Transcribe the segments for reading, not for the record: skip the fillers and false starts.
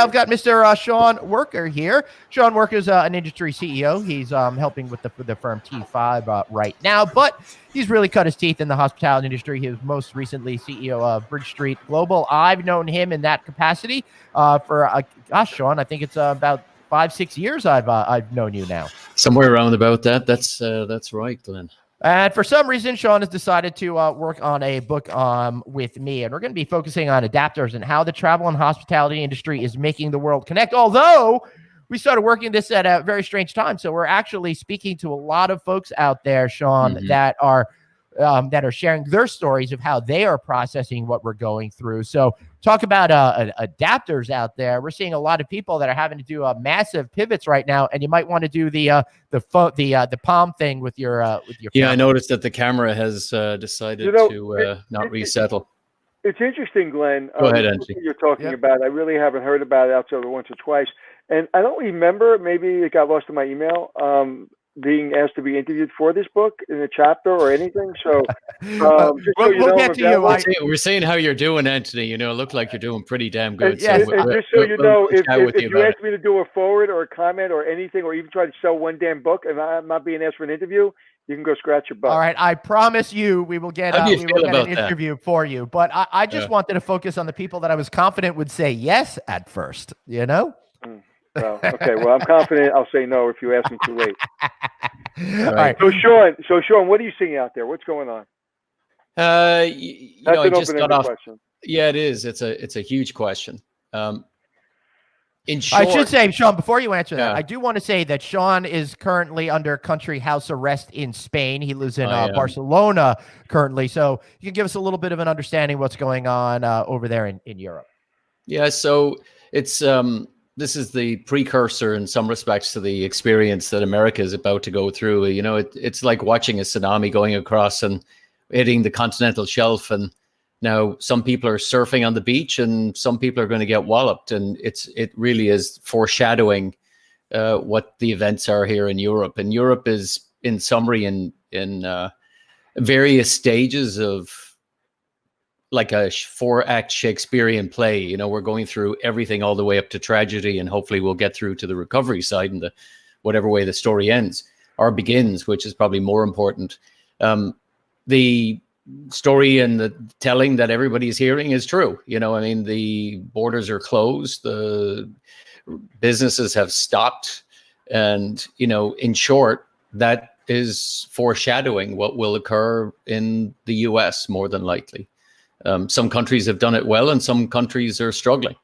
I've got Mr. Sean Worker here. Sean Worker is an industry CEO. He's helping with the firm T5 right now, but he's really cut his teeth in the hospitality industry. He was most recently CEO of Bridge Street Global. I've known him in that capacity for, Sean, I think it's about 5-6 years I've known you now. Somewhere around about that. That's right, Glenn. And for some reason, Sean has decided to work on a book with me. And we're going to be focusing on adapters and how the travel and hospitality industry is making the world connect. Although we started working this at a very strange time. So we're actually speaking to a lot of folks out there, Sean, that are sharing their stories of how they are processing what we're going through. So talk about adapters out there. We're seeing a lot of people that are having to do massive pivots right now, and you might want to do the palm thing with your Yeah, camera. I noticed that the camera has decided to not resettle. It's interesting, Glenn. Go ahead, Anthony. You're talking about. I really haven't heard about it outside of once or twice, and I don't remember. Maybe it got lost in my email. Being asked to be interviewed for this book in a chapter or anything. So, we'll get to you. We're saying how you're doing, Anthony. You know, it looked like you're doing pretty damn good. And just so you know, if you ask me to do a forward or a comment or anything, or even try to sell one damn book, and I'm not being asked for an interview, you can go scratch your butt. All right, I promise you, we will get an interview for you. But I just wanted to focus on the people that I was confident would say yes at first. You know. Well, okay. Well, I'm confident I'll say no if you ask me too late. All right. So Sean, what are you seeing out there? What's going on? I just got off. Question. Yeah, it is. It's a huge question. In short, I should say, Sean, before you answer that, I do want to say that Sean is currently under country house arrest in Spain. He lives in Barcelona currently. So you can give us a little bit of an understanding of what's going on over there in Europe. Yeah. So it's this is the precursor in some respects to the experience that America is about to go through. You know, it's like watching a tsunami going across and hitting the continental shelf. And now some people are surfing on the beach and some people are going to get walloped. And it really is foreshadowing what the events are here in Europe. And Europe is, in summary, in various stages of like a 4-act Shakespearean play. You know, we're going through everything all the way up to tragedy, and hopefully we'll get through to the recovery side and whatever way the story ends or begins, which is probably more important. The story and the telling that everybody's hearing is true. You know, I mean, the borders are closed, the businesses have stopped, and, you know, in short, that is foreshadowing what will occur in the US more than likely. Some countries have done it well and some countries are struggling.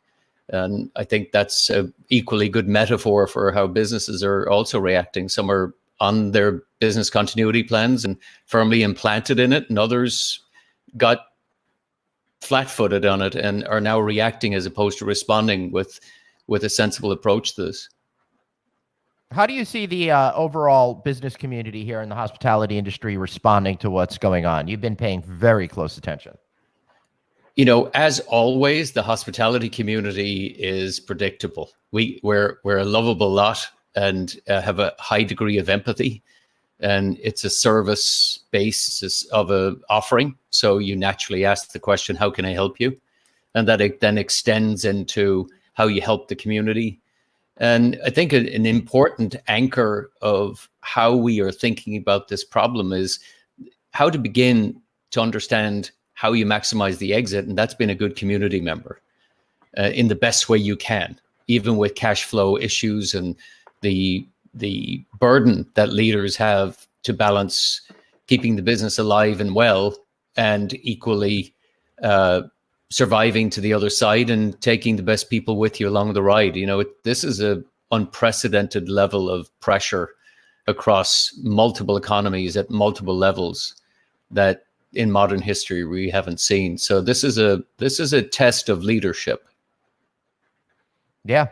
And I think that's an equally good metaphor for how businesses are also reacting. Some are on their business continuity plans and firmly implanted in it, and others got flat-footed on it and are now reacting as opposed to responding with a sensible approach to this. How do you see the overall business community here in the hospitality industry responding to what's going on? You've been paying very close attention. You know, as always, the hospitality community is predictable. We're a lovable lot and have a high degree of empathy, and it's a service basis of a offering. So you naturally ask the question, how can I help you? And that it then extends into how you help the community. And I think an important anchor of how we are thinking about this problem is how to begin to understand how you maximize the exit. And that's been a good community member in the best way you can, even with cash flow issues and the burden that leaders have to balance keeping the business alive and well, and equally surviving to the other side and taking the best people with you along the ride. You know, this is a unprecedented level of pressure across multiple economies at multiple levels that in modern history we haven't seen. So this is a test of leadership. Yeah,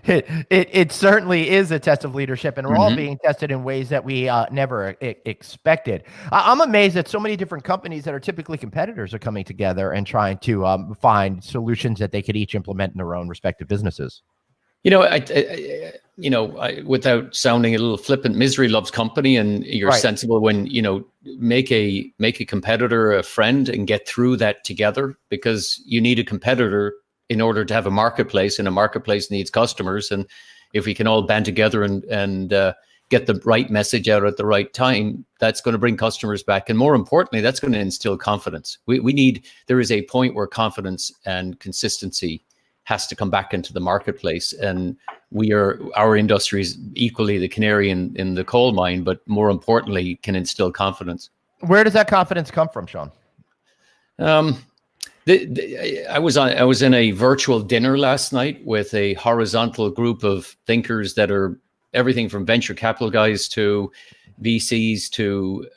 it certainly is a test of leadership, and we're all being tested in ways that we never expected. I'm amazed that so many different companies that are typically competitors are coming together and trying to find solutions that they could each implement in their own respective businesses. You know, without sounding a little flippant, misery loves company, and you're sensible when, you know, make a competitor a friend and get through that together, because you need a competitor in order to have a marketplace, and a marketplace needs customers. And if we can all band together and get the right message out at the right time, that's going to bring customers back. And more importantly, that's going to instill confidence. There is a point where confidence and consistency has to come back into the marketplace. And our industry is equally the canary in the coal mine, but more importantly, can instill confidence. Where does that confidence come from, Sean? I was in a virtual dinner last night with a horizontal group of thinkers that are everything from venture capital guys to VCs to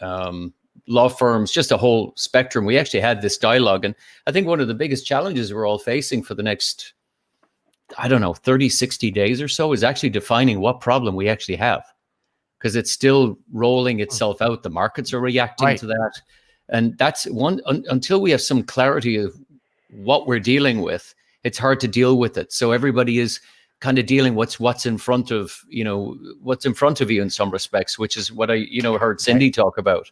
law firms, just a whole spectrum. We actually had this dialogue. And I think one of the biggest challenges we're all facing for the next, 30, 60 days or so is actually defining what problem we actually have. Because it's still rolling itself out. The markets are reacting to that. And that's one, until we have some clarity of what we're dealing with, it's hard to deal with it. So everybody is kind of dealing what's in front of you in some respects, which is what I heard Cindy talk about.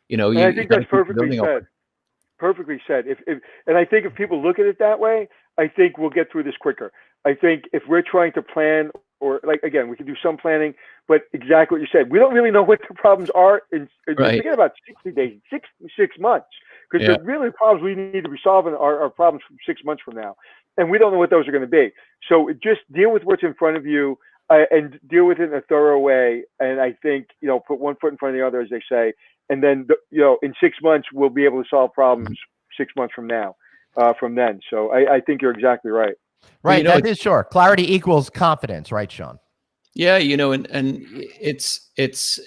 I think that's perfectly said. Perfectly said. And I think if people look at it that way, I think we'll get through this quicker. I think if we're trying to plan, or again, we can do some planning, but exactly what you said, we don't really know what the problems are. Forget about 60 days, six months, because the really problems we need to be solving are problems from 6 months from now. And we don't know what those are going to be. So just deal with what's in front of you and deal with it in a thorough way. And I think, put one foot in front of the other, as they say. And then, in 6 months, we'll be able to solve problems 6 months from now, from then. So I think you're exactly right. Right. That is sure. Clarity equals confidence, right, Sean? Yeah. And it's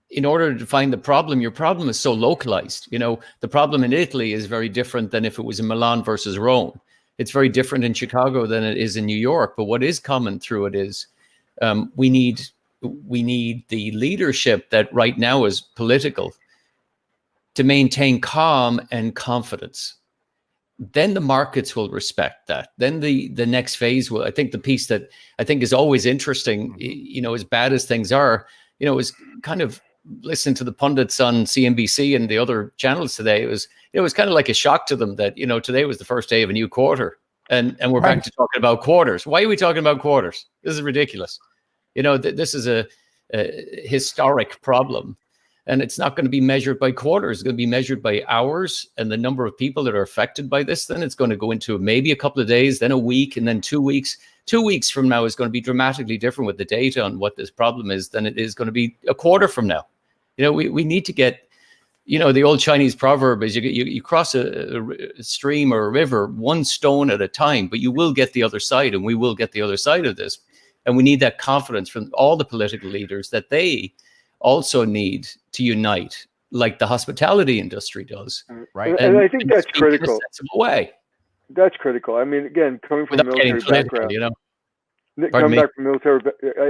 in order to define the problem, your problem is so localized. The problem in Italy is very different than if it was in Milan versus Rome. It's very different in Chicago than it is in New York. But what is common through it is we need the leadership that right now is political to maintain calm and confidence. Then the markets will respect that. Then the next phase will, I think the piece that I think is always interesting, as bad as things are, is kind of listen to the pundits on CNBC and the other channels today. It was kind of like a shock to them that, today was the first day of a new quarter and we're back to talking about quarters. Why are we talking about quarters? This is ridiculous. This is a historic problem. And it's not going to be measured by quarters. It's going to be measured by hours and the number of people that are affected by this. Then it's going to go into maybe a couple of days, then a week, and then 2 weeks. 2 weeks from now is going to be dramatically different with the data on what this problem is than it is going to be a quarter from now. We need to get, the old Chinese proverb is you cross a stream or a river one stone at a time, but you will get the other side, and we will get the other side of this. And we need that confidence from all the political leaders that they also need to unite, like the hospitality industry does, right? And I think that's critical. In a sensible way. That's critical. I mean, again, coming from a military background, coming back from military,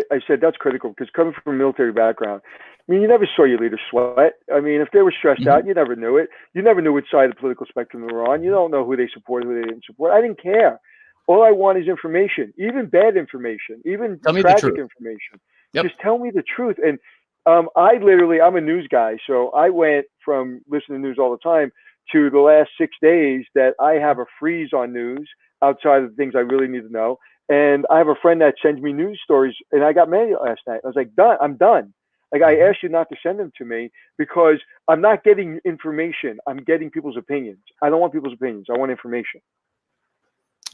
I said that's critical because coming from a military background, I mean, you never saw your leaders sweat. I mean, if they were stressed out, you never knew it. You never knew which side of the political spectrum they were on. You don't know who they supported, who they didn't support. I didn't care. All I want is information, even bad information, even tragic information. Yep. Just tell me the truth. And I'm a news guy, so I went from listening to news all the time to the last 6 days that I have a freeze on news outside of the things I really need to know. And I have a friend that sends me news stories, and I got many last night. I was like, done. I'm done. Like, I asked you not to send them to me because I'm not getting information. I'm getting people's opinions. I don't want people's opinions. I want information.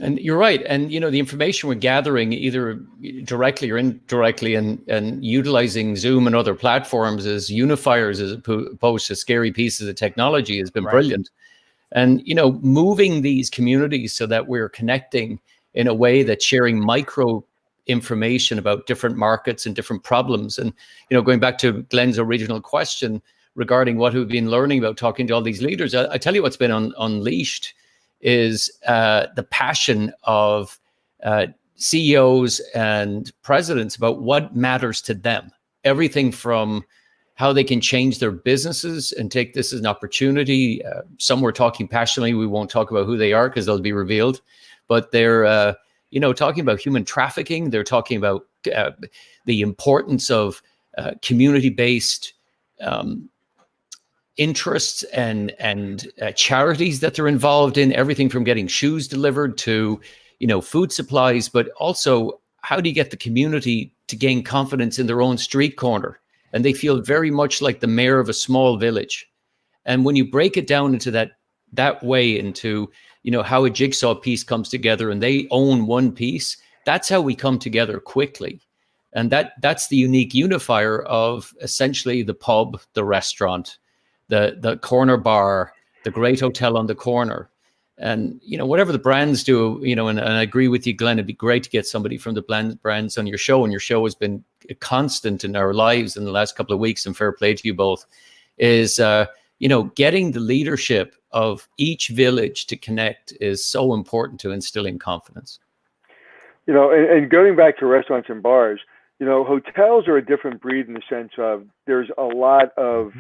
And you're right. And, the information we're gathering either directly or indirectly and utilizing Zoom and other platforms as unifiers as opposed to scary pieces of technology has been brilliant. And, moving these communities so that we're connecting in a way that's sharing micro information about different markets and different problems. And, going back to Glenn's original question regarding what we've been learning about talking to all these leaders, I tell you what's been unleashed is the passion of CEOs and presidents about what matters to them. Everything from how they can change their businesses and take this as an opportunity. Some were talking passionately. We won't talk about who they are because they'll be revealed. But they're, talking about human trafficking. They're talking about the importance of community-based interests and charities that they're involved in, everything from getting shoes delivered to, food supplies, but also how do you get the community to gain confidence in their own street corner? And they feel very much like the mayor of a small village. And when you break it down into that way, into, how a jigsaw piece comes together and they own one piece, that's how we come together quickly. And that's the unique unifier of essentially the pub, the restaurant, the corner bar, the great hotel on the corner. And, whatever the brands do, and I agree with you, Glenn, it'd be great to get somebody from the brands on your show. And your show has been a constant in our lives in the last couple of weeks, and fair play to you both, is, getting the leadership of each village to connect is so important to instilling confidence. And going back to restaurants and bars, hotels are a different breed in the sense of there's a lot of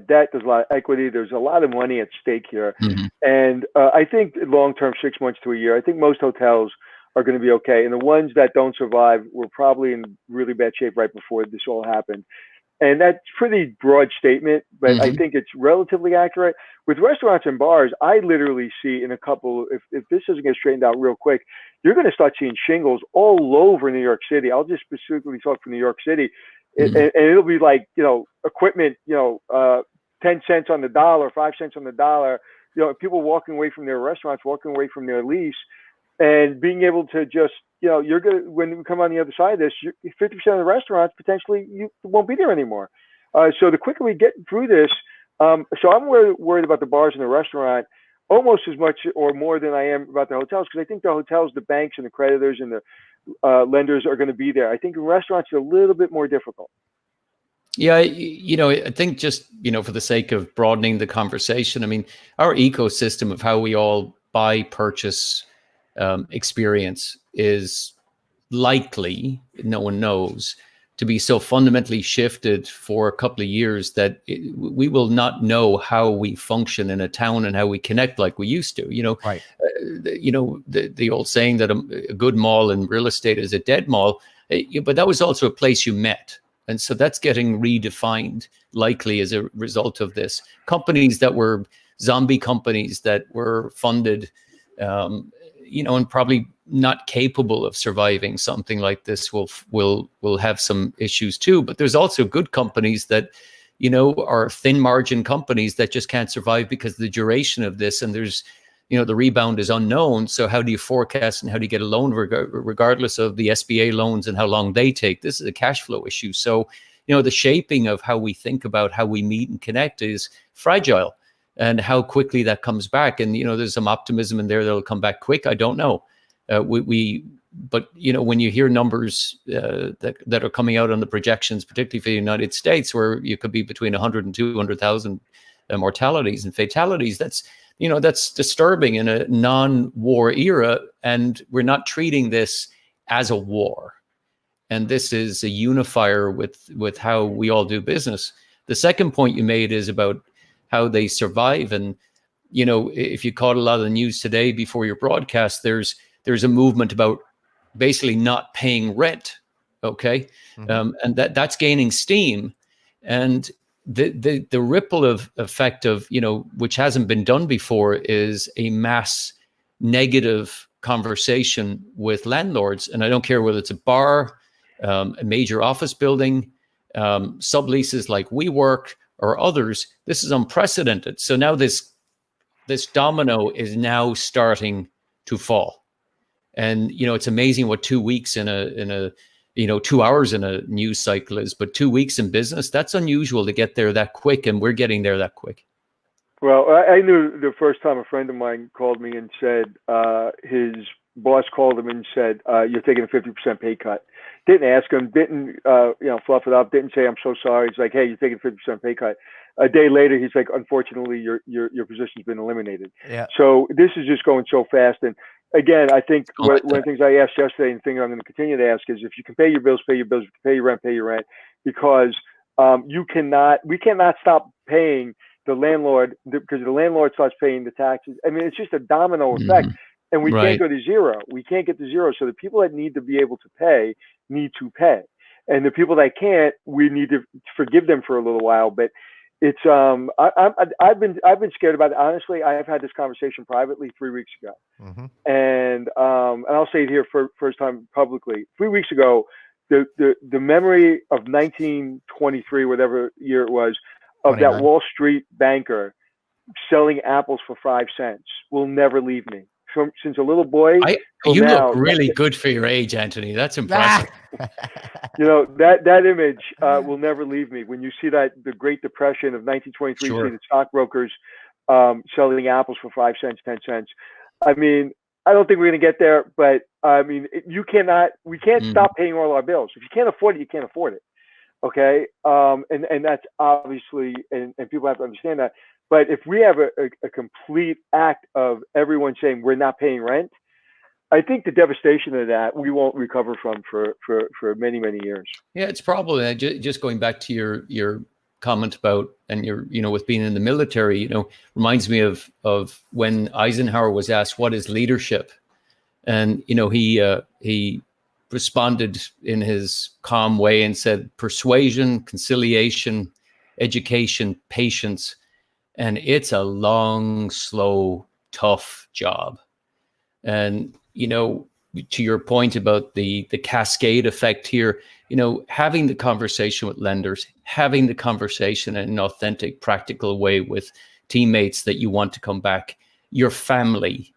debt, there's a lot of equity, there's a lot of money at stake here. Mm-hmm. And I think long-term, 6 months to a year, I think most hotels are going to be okay. And the ones that don't survive were probably in really bad shape right before this all happened. And that's a pretty broad statement, but Mm-hmm. I think it's relatively accurate. With restaurants and bars, I literally see in a couple, if this doesn't get straightened out real quick, you're going to start seeing shingles all over New York City. I'll just specifically talk for New York City. Mm-hmm. And it'll be like, equipment, 10 cents on the dollar, 5 cents on the dollar, people walking away from their restaurants, walking away from their lease, and being able to just, you're going to, when we come on the other side of this, 50% of the restaurants potentially you won't be there anymore. So the quicker we get through this, so I'm worried about the bars and the restaurant almost as much or more than I am about the hotels, because I think the hotels, the banks and the creditors and the lenders are going to be there. I think in restaurants it's a little bit more difficult. Yeah, I think just, for the sake of broadening the conversation, I mean, our ecosystem of how we all buy, purchase, experience is likely, no one knows, to be so fundamentally shifted for a couple of years that we will not know how we function in a town and how we connect like we used to. Right. The old saying that a good mall in real estate is a dead mall, but that was also a place you met. And so that's getting redefined likely as a result of this. Companies that were zombie companies that were funded, and probably not capable of surviving something like this will have some issues too. But there's also good companies that, are thin margin companies that just can't survive because of the duration of this. And there's, the rebound is unknown. So how do you forecast and how do you get a loan regardless of the SBA loans and how long they take? This is a cash flow issue. So, the shaping of how we think about how we meet and connect is fragile, and how quickly that comes back. And, there's some optimism in there that'll come back quick. I don't know. But when you hear numbers that are coming out on the projections, particularly for the United States, where you could be between 100 and 200,000 mortalities and fatalities, that's disturbing in a non-war era. And we're not treating this as a war. And this is a unifier with how we all do business. The second point you made is about how they survive. And, if you caught a lot of the news today before your broadcast, there's a movement about basically not paying rent. Okay. Mm-hmm. And that's gaining steam. And the ripple of effect of, which hasn't been done before, is a mass negative conversation with landlords. And I don't care whether it's a bar, a major office building, subleases like WeWork or others. This is unprecedented. So now this domino is now starting to fall. And, it's amazing what 2 weeks in a 2 hours in a news cycle is, but 2 weeks in business, that's unusual to get there that quick. And we're getting there that quick. Well, I knew the first time a friend of mine called me and said his boss called him and said, you're taking a 50% pay cut. Didn't ask him, didn't fluff it up, didn't say, I'm so sorry. He's like, hey, you're taking a 50% pay cut. A day later, he's like, unfortunately, your position's been eliminated. Yeah. So this is just going so fast. And again, I think one of the things I asked yesterday and the thing I'm going to continue to ask is, if you can pay your bills, pay your bills. If you can pay your rent, because we cannot stop paying the landlord, because the landlord starts paying the taxes. I mean, it's just a domino effect. And we can't go to zero. We can't get to zero. So the people that need to be able to pay need to pay. And the people that can't, we need to forgive them for a little while. But It's I've been scared about it. Honestly, I have had this conversation privately 3 weeks ago, and I'll say it here for first time publicly. 3 weeks ago, the memory of 1923, whatever year it was, of 29. that Wall Street banker selling apples for 5 cents will never leave me. Since a little boy, you now, look really good for your age, Anthony. That's impressive. You know, that image will never leave me. When you see the Great Depression of 1923, Sure. see the stockbrokers selling apples for 5 cents, 10 cents. I mean, I don't think we're going to get there, but I mean, we can't stop paying all our bills. If you can't afford it, you can't afford it. Okay. And that's obviously, and people have to understand that. But if we have a complete act of everyone saying we're not paying rent, I think the devastation of that we won't recover from for many, many years. Yeah, it's probably just going back to your comment about, and with being in the military, reminds me of when Eisenhower was asked what is leadership, and he responded in his calm way and said persuasion, conciliation, education, patience. And it's a long, slow, tough job. And, to your point about the cascade effect here, having the conversation with lenders, having the conversation in an authentic, practical way with teammates that you want to come back, your family,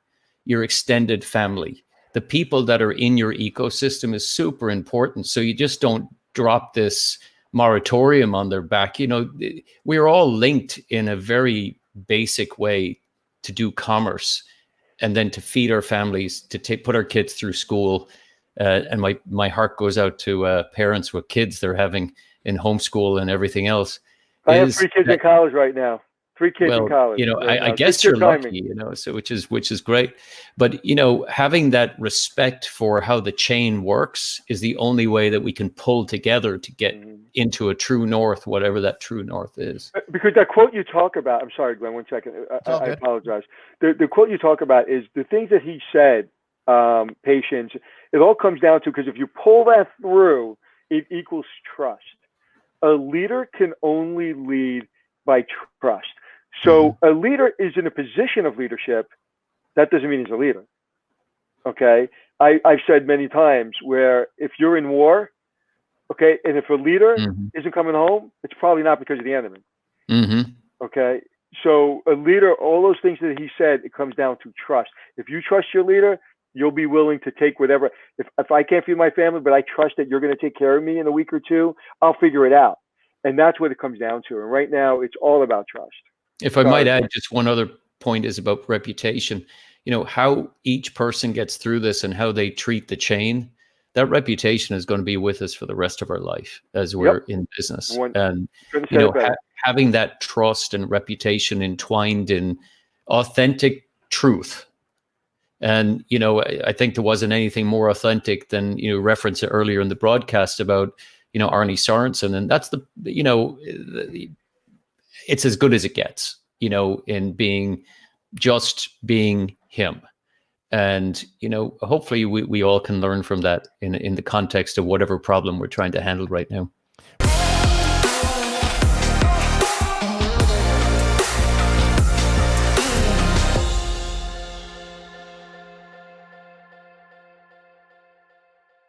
your extended family, the people that are in your ecosystem is super important. So you just don't drop this moratorium on their back. We're all linked in a very basic way to do commerce and then to feed our families, to put our kids through school. And my heart goes out to parents with kids they're having in homeschool and everything else. I have 3 kids in college right now. 3 kids in college. I guess you're lucky, so which is great. But, having that respect for how the chain works is the only way that we can pull together to get into a true north, whatever that true north is. Because that quote you talk about, I'm sorry, Glenn, 1 second. I apologize. The quote you talk about is the things that he said, patience, it all comes down to, because if you pull that through, it equals trust. A leader can only lead by trust. So a leader is in a position of leadership. That doesn't mean he's a leader. Okay. I've said many times where if you're in war, okay, and if a leader isn't coming home, it's probably not because of the enemy. Okay. So a leader, all those things that he said, it comes down to trust. If you trust your leader, you'll be willing to take whatever. If I can't feed my family, but I trust that you're going to take care of me in a week or two, I'll figure it out. And that's what it comes down to. And right now, it's all about trust. If I might add, just one other point is about reputation. How each person gets through this and how they treat the chain, that reputation is going to be with us for the rest of our life as we're in business. And, having that trust and reputation entwined in authentic truth. And, I think there wasn't anything more authentic than, reference it earlier in the broadcast about, Arne Sorensen. And that's it's as good as it gets, in being him. And, hopefully we all can learn from that in the context of whatever problem we're trying to handle right now.